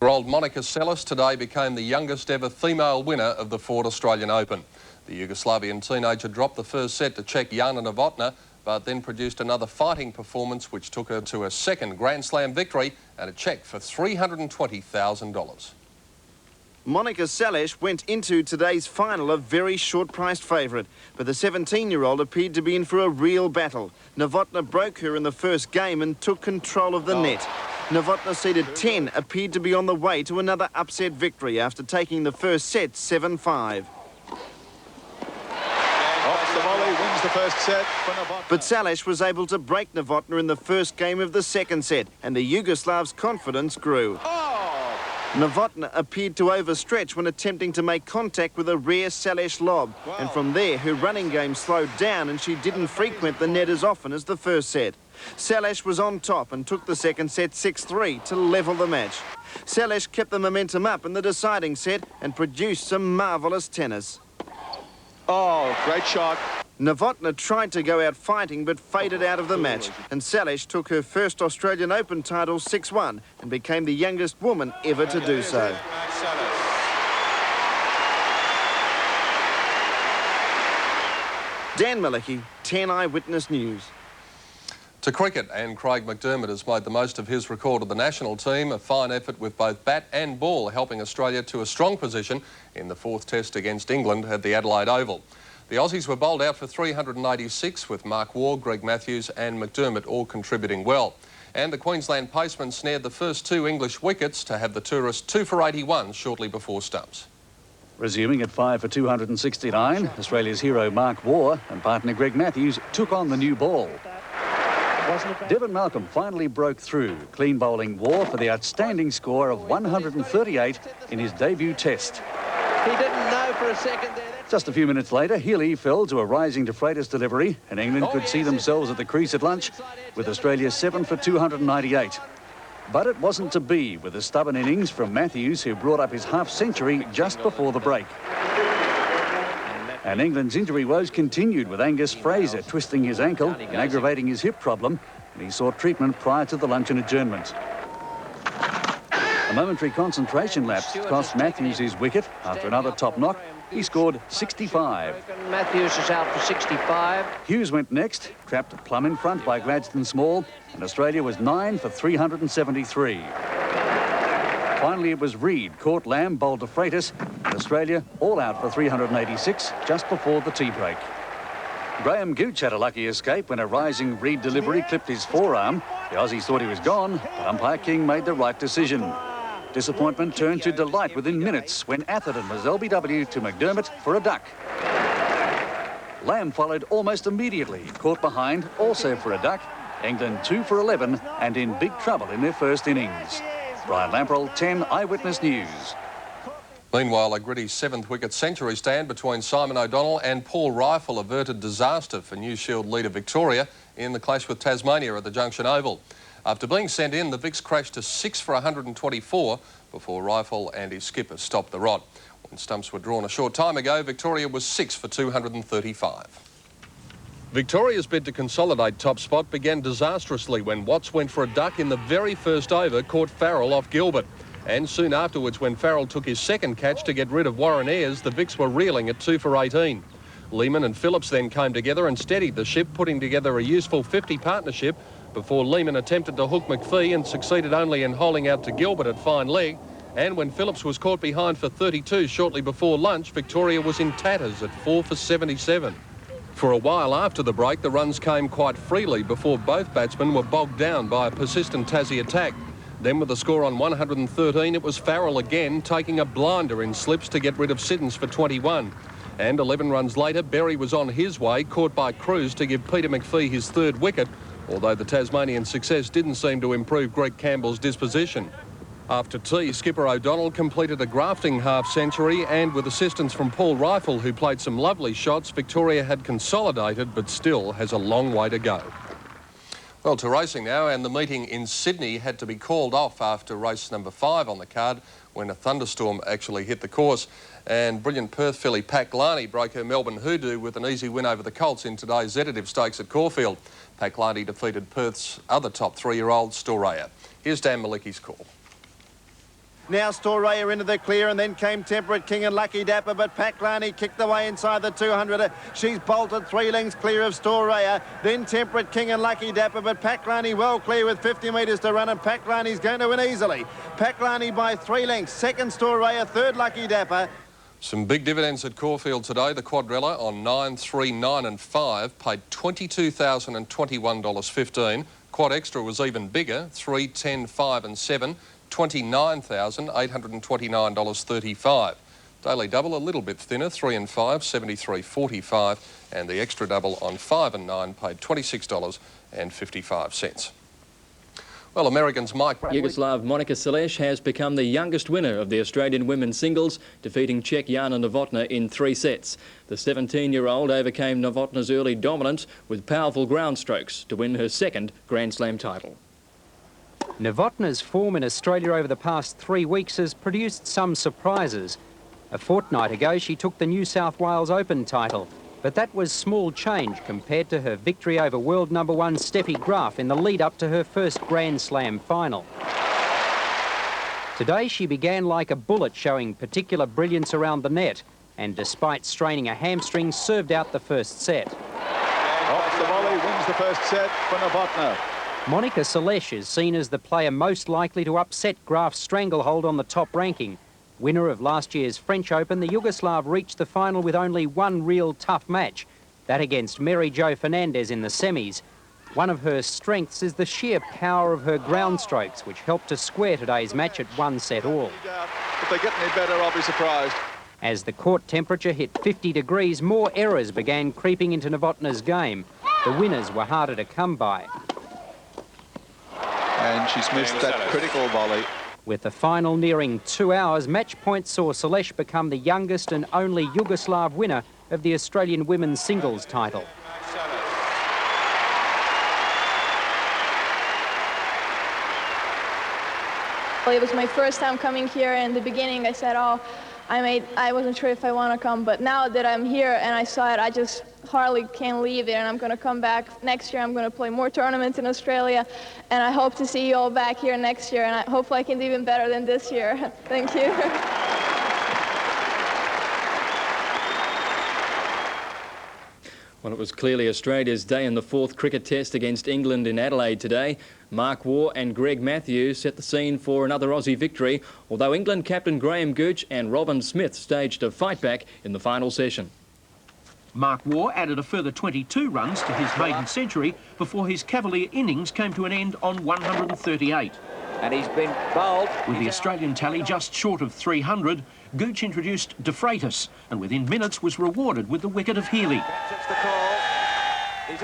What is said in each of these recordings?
Old Monica Seles today became the youngest ever female winner of the Ford Australian Open. The Yugoslavian teenager dropped the first set to Czech Jana Novotná, but then produced another fighting performance which took her to a second Grand Slam victory and a cheque for $320,000. Monica Seles went into today's final a very short-priced favourite, but the 17-year-old appeared to be in for a real battle. Novotná broke her in the first game and took control of the net. Novotná, seeded 10, appeared to be on the way to another upset victory after taking the first set 7-5. The volley wins the first set for Novotná. But Seles was able to break Novotná in the first game of the second set, and the Yugoslav's confidence grew. Novotná appeared to overstretch when attempting to make contact with a rare Seles lob, and from there her running game slowed down and she didn't frequent the net as often as the first set. Seles was on top and took the second set 6-3 to level the match. Seles kept the momentum up in the deciding set and produced some marvellous tennis. Oh, great shot. Novotná tried to go out fighting but faded out of the match, and Seles took her first Australian Open title 6-1 and became the youngest woman ever to do so. Dan Malicki, 10 Eyewitness News. To cricket, and Craig McDermott has made the most of his record of the national team, a fine effort with both bat and ball helping Australia to a strong position in the fourth test against England at the Adelaide Oval. The Aussies were bowled out for 386 with Mark Waugh, Greg Matthews and McDermott all contributing well. And the Queensland paceman snared the first two English wickets to have the tourists 2 for 81 shortly before stumps. Resuming at 5 for 269, Australia's hero Mark Waugh and partner Greg Matthews took on the new ball. Devon Malcolm finally broke through, clean bowling Waugh for the outstanding score of 138 in his debut test. He didn't know for a second there. Just a few minutes later, Healy fell to a rising to Freitas delivery, and England could see themselves at the crease at lunch with Australia 7 for 298. But it wasn't to be with a stubborn innings from Matthews, who brought up his half-century just before the break. And England's injury woes continued with Angus Fraser twisting his ankle and aggravating his hip problem, and he sought treatment prior to the luncheon adjournment. A momentary concentration lapse cost Matthews his wicket after another top knock. He scored 65. Matthews is out for 65. Hughes went next, trapped plumb in front by Gladstone Small, and Australia was 9 for 373. Finally, it was Reid caught Lamb, bowled to Freitas, and Australia all out for 386 just before the tea break. Graham Gooch had a lucky escape when a rising Reid delivery clipped his forearm. The Aussies thought he was gone, but umpire King made the right decision. Disappointment turned to delight within minutes when Atherton was LBW to McDermott for a duck. Lamb followed almost immediately, caught behind also for a duck. England 2 for 11 and in big trouble in their first innings. Brian Lamprell, 10 Eyewitness News. Meanwhile, a gritty 7th wicket century stand between Simon O'Donnell and Paul Rifle averted disaster for New Shield leader Victoria in the clash with Tasmania at the Junction Oval. After being sent in, the Vicks crashed to 6 for 124 before Rifle and his skipper stopped the rod. When stumps were drawn a short time ago, Victoria was 6 for 235. Victoria's bid to consolidate top spot began disastrously when Watts went for a duck in the very first over, caught Farrell off Gilbert. And soon afterwards, when Farrell took his second catch to get rid of Warren Ayres, the Vicks were reeling at 2 for 18. Lehman and Phillips then came together and steadied the ship, putting together a useful 50 partnership before Lehman attempted to hook McPhee and succeeded only in holing out to Gilbert at fine leg. And when Phillips was caught behind for 32 shortly before lunch, Victoria was in tatters at 4 for 77. For a while after the break, the runs came quite freely before both batsmen were bogged down by a persistent Tassie attack. Then with the score on 113, it was Farrell again taking a blinder in slips to get rid of Siddons for 21. And 11 runs later, Berry was on his way, caught by Cruz to give Peter McPhee his third wicket, although the Tasmanian success didn't seem to improve Greg Campbell's disposition. After tea, skipper O'Donnell completed a grafting half-century, and with assistance from Paul Rifle, who played some lovely shots, Victoria had consolidated but still has a long way to go. Well, to racing now, and the meeting in Sydney had to be called off after race number 5 on the card when a thunderstorm actually hit the course. And brilliant Perth filly Pat Glarney broke her Melbourne hoodoo with an easy win over the Colts in today's Zetative Stakes at Caulfield. Pat Glarney defeated Perth's other top 3-year-old, Storaya. Here's Dan Malicki's call. Now Storaya into the clear, and then came Temperate King and Lucky Dapper, but Paklani kicked away inside the 200. She's bolted 3 lengths clear of Storaya. Then Temperate King and Lucky Dapper, but Paklani well clear with 50 metres to run, and Paklani's going to win easily. Paklani by 3 lengths. Second Storaya, third Lucky Dapper. Some big dividends at Caulfield today. The Quadrella on 9, 3, 9 and 5 paid $22,021.15. Quad Extra was even bigger, 3, 10, 5 and 7, $29,829.35. Daily double a little bit thinner, 3 and 5, $73.45, and the extra double on 5 and 9 paid $26.55. Well, Americans Mike... Yugoslav Monica Seles has become the youngest winner of the Australian women's singles, defeating Czech Jana Novotná in 3 sets. The 17-year-old overcame Novotna's early dominance with powerful ground strokes to win her second Grand Slam title. Novotna's form in Australia over the past 3 weeks has produced some surprises. A fortnight ago, she took the New South Wales Open title, but that was small change compared to her victory over world number 1 Steffi Graf in the lead-up to her first Grand Slam final. Today, she began like a bullet, showing particular brilliance around the net, and despite straining a hamstring, served out the first set. Off the volley, wins the first set for Novotná. Monica Seles is seen as the player most likely to upset Graf's stranglehold on the top ranking. Winner of last year's French Open, the Yugoslav reached the final with only one real tough match, that against Mary Jo Fernandez in the semis. One of her strengths is the sheer power of her ground strokes, which helped to square today's match at 1 set all. If they get any better, I'll be surprised. As the court temperature hit 50 degrees, more errors began creeping into Novotna's game. The winners were harder to come by. And she's missed that critical volley. With the final nearing 2 hours, match point saw Seles become the youngest and only Yugoslav winner of the Australian women's singles title. Well, it was my first time coming here. In the beginning, I said, I wasn't sure if I want to come, but now that I'm here and I saw it, I just hardly can't leave it, and I'm going to come back next year. I'm going to play more tournaments in Australia, and I hope to see you all back here next year, and hopefully I can do even better than this year. Thank you. Well, it was clearly Australia's day in the 4th cricket test against England in Adelaide today. Mark Waugh and Greg Matthews set the scene for another Aussie victory, although England captain Graham Gooch and Robin Smith staged a fight back in the final session. Mark Waugh added a further 22 runs to his maiden century before his Cavalier innings came to an end on 138. And he's been bowled. With the Australian tally just short of 300, Gooch introduced De Freitas and within minutes was rewarded with the wicket of Healy.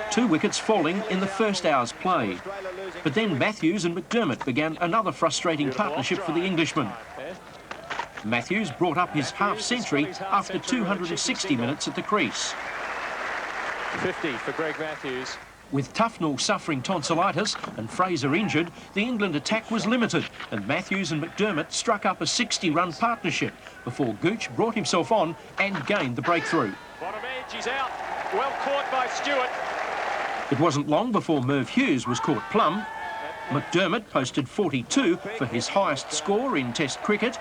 2 wickets falling in the first hour's play. But then Matthews and McDermott began another frustrating partnership for the Englishman. Matthews brought up his half-century after 260 minutes at the crease. 50 for Greg Matthews. With Tufnell suffering tonsillitis and Fraser injured, the England attack was limited, and Matthews and McDermott struck up a 60-run partnership before Gooch brought himself on and gained the breakthrough. Bottom edge, he's out. Well caught by Stewart. It wasn't long before Merv Hughes was caught plumb. McDermott posted 42 for his highest score in Test cricket,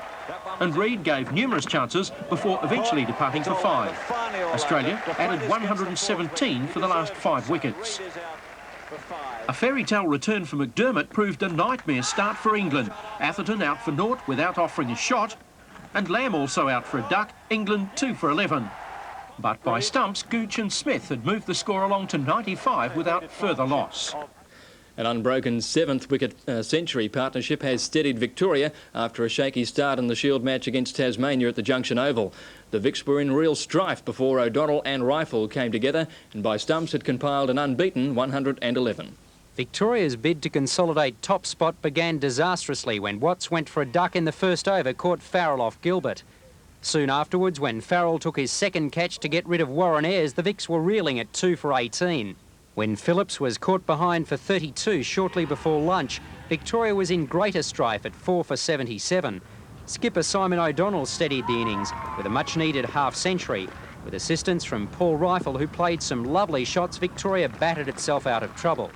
and Reid gave numerous chances before eventually departing for 5. Australia added 117 for the last 5 wickets. A fairy tale return for McDermott proved a nightmare start for England. Atherton out for naught without offering a shot, and Lamb also out for a duck, England 2 for 11. But by stumps, Gooch and Smith had moved the score along to 95 without further loss. An unbroken 7th wicket century partnership has steadied Victoria after a shaky start in the Shield match against Tasmania at the Junction Oval. The Vicks were in real strife before O'Donnell and Rifle came together, and by stumps had compiled an unbeaten 111. Victoria's bid to consolidate top spot began disastrously when Watts went for a duck in the first over, caught Farrell off Gilbert. Soon afterwards, when Farrell took his second catch to get rid of Warren Ayres, the Vicks were reeling at 2 for 18. When Phillips was caught behind for 32 shortly before lunch, Victoria was in greater strife at 4 for 77. Skipper Simon O'Donnell steadied the innings with a much-needed half-century. With assistance from Paul Rifle, who played some lovely shots, Victoria batted itself out of trouble.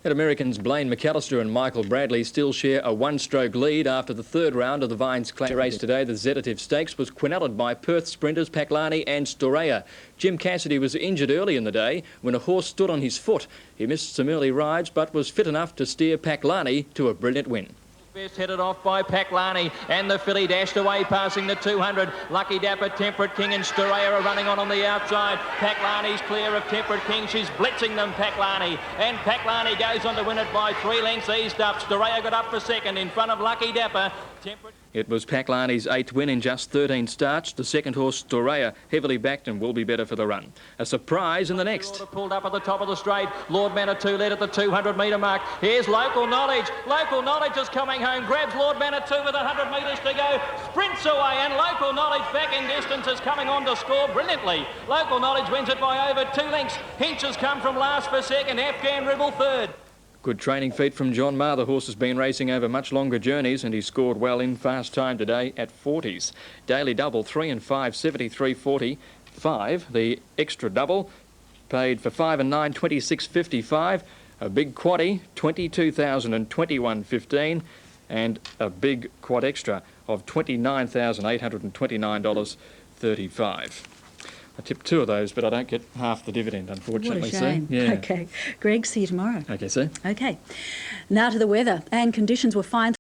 And Americans Blaine McAllister and Michael Bradley still share a one-stroke lead after the third round of the Vines Clash race today. The Zetative Stakes was quineled by Perth sprinters Paklani and Storea. Jim Cassidy was injured early in the day when a horse stood on his foot. He missed some early rides but was fit enough to steer Paklani to a brilliant win. Best headed off by Paklani, and the filly dashed away passing the 200. Lucky Dapper, Temperate King and Storea are running on the outside. Paklani's clear of Temperate King. She's blitzing them, Paklani. And Paklani goes on to win it by 3 lengths, eased up. Storea got up for second in front of Lucky Dapper. It was Paklani's 8th win in just 13 starts. The second horse, Storea, heavily backed and will be better for the run. A surprise in the next. Pulled up at the top of the straight. Lord Manitou led at the 200-metre mark. Here's Local Knowledge. Local Knowledge is coming home. Grabs Lord Manitou with 100 metres to go. Sprints away, and Local Knowledge back in distance is coming on to score brilliantly. Local Knowledge wins it by over 2 lengths. Hinch has come from last for second. Afghan Ribble third. Good training feat from John Marr. The horse has been racing over much longer journeys and he scored well in fast time today at 40s. Daily double 3 and 5, 73.45. The extra double paid for 5 and 9, 26.55. A big quaddie, 22,000 and 21.15. And a big quad extra of $29,829.35. I tipped 2 of those, but I don't get half the dividend, unfortunately. What a shame. So, yeah. OK. Greg, see you tomorrow. OK, sir. OK. Now to the weather. And conditions were fine.